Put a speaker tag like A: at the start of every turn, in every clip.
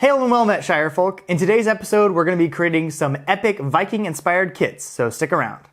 A: Hail and well met, Shire folk. In today's episode, we're going to be creating some epic Viking-inspired kits, so stick around.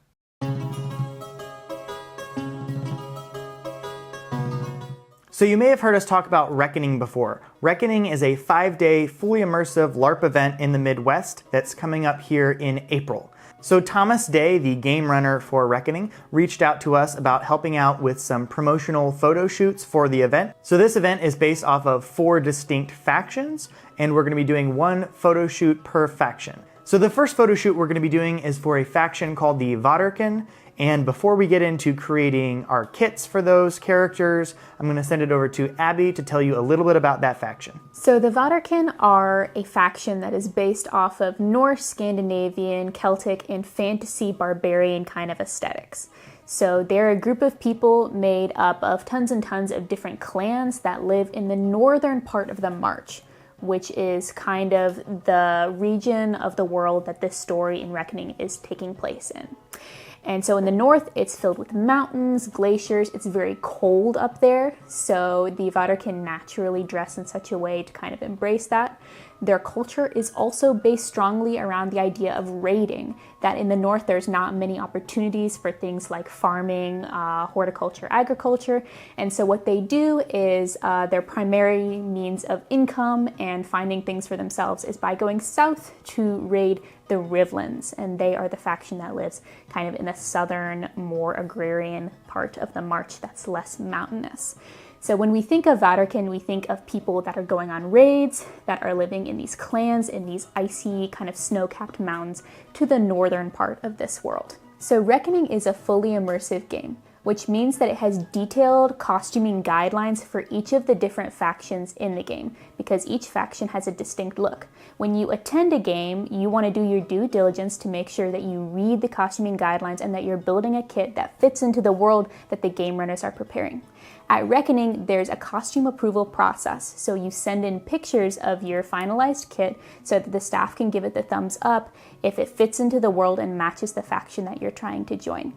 A: So you may have heard us talk about Reckoning before. Reckoning is a 5-day, fully immersive LARP event in the Midwest that's coming up here in April. So Thomas Day, the game runner for Reckoning, reached out to us about helping out with some promotional photo shoots for the event. So this event is based off of 4 distinct factions, and we're going to be doing 1 photo shoot per faction. So the first photo shoot we're going to be doing is for a faction called the Vadurkin. And before we get into creating our kits for those characters, I'm going to send it over to Abby to tell you a little bit about that faction.
B: So the Vadurkin are a faction that is based off of Norse, Scandinavian, Celtic, and fantasy barbarian kind of aesthetics. So they're a group of people made up of tons and tons of different clans that live in the northern part of the March, which is kind of the region of the world that this story in Reckoning is taking place in. And so in the north, it's filled with mountains, glaciers. It's very cold up there. So the Vadurkin naturally dress in such a way to kind of embrace that. Their culture is also based strongly around the idea of raiding, that in the north there's not many opportunities for things like farming, horticulture, agriculture. And so what they do is their primary means of income and finding things for themselves is by going south to raid the Rivlins, and they are the faction that lives kind of in the southern, more agrarian part of the March that's less mountainous. So when we think of Vadurkin, we think of people that are going on raids, that are living in these clans in these icy kind of snow-capped mountains to the northern part of this world. So Reckoning is a fully immersive game, which means that it has detailed costuming guidelines for each of the different factions in the game, because each faction has a distinct look. When you attend a game, you want to do your due diligence to make sure that you read the costuming guidelines and that you're building a kit that fits into the world that the game runners are preparing. At Reckoning, there's a costume approval process, so you send in pictures of your finalized kit so that the staff can give it the thumbs up if it fits into the world and matches the faction that you're trying to join.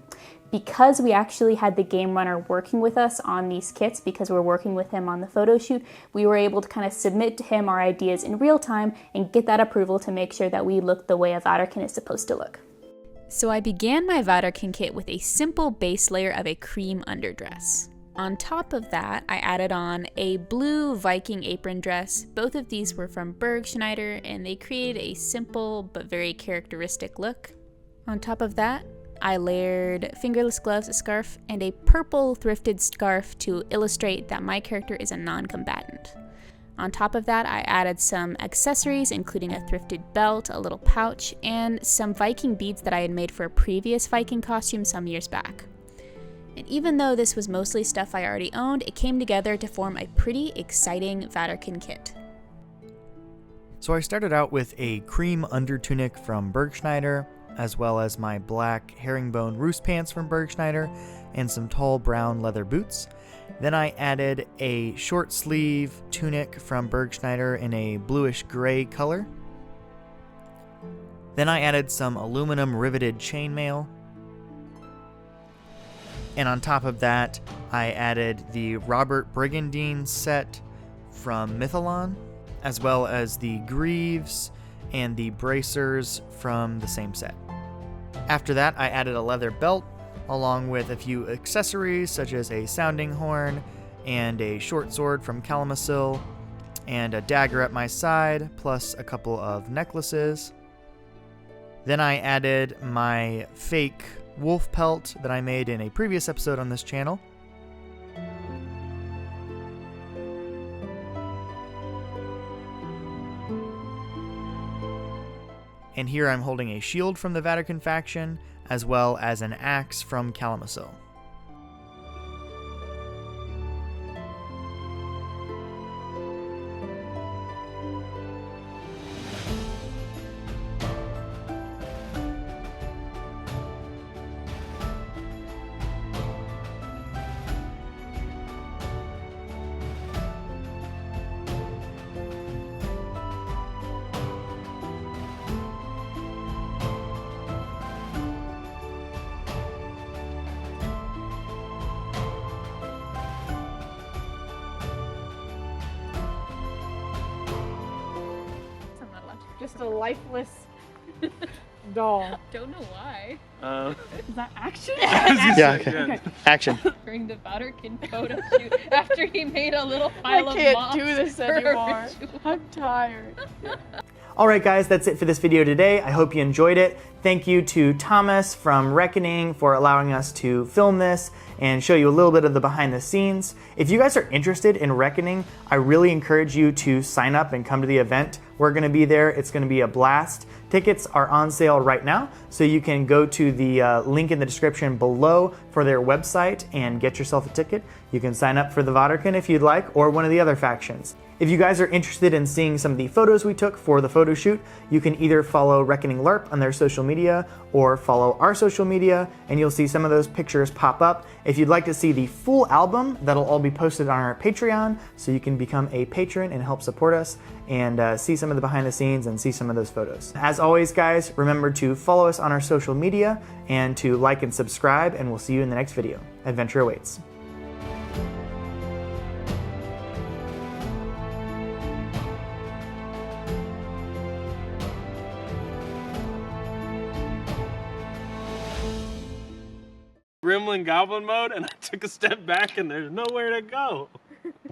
B: Because we actually had the game runner working with us on these kits, because we're working with him on the photo shoot, we were able to kind of submit to him our ideas in real time and get that approval to make sure that we look the way a Vadurkin is supposed to look.
C: So I began my Vadurkin kit with a simple base layer of a cream underdress. On top of that, I added on a blue Viking apron dress. Both of these were from BURGSCHNEIDER, and they created a simple but very characteristic look. On top of that, I layered fingerless gloves, a scarf, and a purple thrifted scarf to illustrate that my character is a non-combatant. On top of that, I added some accessories, including a thrifted belt, a little pouch, and some Viking beads that I had made for a previous Viking costume some years back. And even though this was mostly stuff I already owned, it came together to form a pretty exciting Vadurkin kit.
A: So I started out with a cream undertunic from BURGSCHNEIDER, as well as my black herringbone roost pants from BURGSCHNEIDER, and some tall brown leather boots. Then I added a short sleeve tunic from BURGSCHNEIDER in a bluish gray color. Then I added some aluminum riveted chainmail. And on top of that, I added the Robert Brigandine set from Mythalon, as well as the greaves and the bracers from the same set. After that, I added a leather belt, along with a few accessories such as a sounding horn and a short sword from Calimacil, and a dagger at my side, plus a couple of necklaces. Then I added my fake wolf pelt that I made in a previous episode on this channel. And here I'm holding a shield from the Vadurkin faction, as well as an axe from Calimacil.
D: just a lifeless doll.
C: Don't know why.
D: Is that action?
A: Yeah, okay. Action.
C: During the Vadurkin photo shoot after he made a little
D: I
C: pile of
D: can't
C: moss
D: do this
C: for a
D: anymore.
C: ritual.
D: I'm tired.
A: Alright guys, that's it for this video today. I hope you enjoyed it. Thank you to Thomas from Reckoning for allowing us to film this and show you a little bit of the behind the scenes. If you guys are interested in Reckoning, I really encourage you to sign up and come to the event. We're going to be there. It's going to be a blast. Tickets are on sale right now, so you can go to the link in the description below for their website and get yourself a ticket. You can sign up for the Vadurkin if you'd like, or one of the other factions. If you guys are interested in seeing some of the photos we took for the photo shoot, you can either follow Reckoning LARP on their social media or follow our social media, and you'll see some of those pictures pop up. If you'd like to see the full album, that'll all be posted on our Patreon, so you can become a patron and help support us and see some of the behind the scenes and see some of those photos. As always, guys, remember to follow us on our social media and to like and subscribe, and we'll see you in the next video. Adventure awaits.
E: Gremlin Goblin mode, and I took a step back and there's nowhere to go.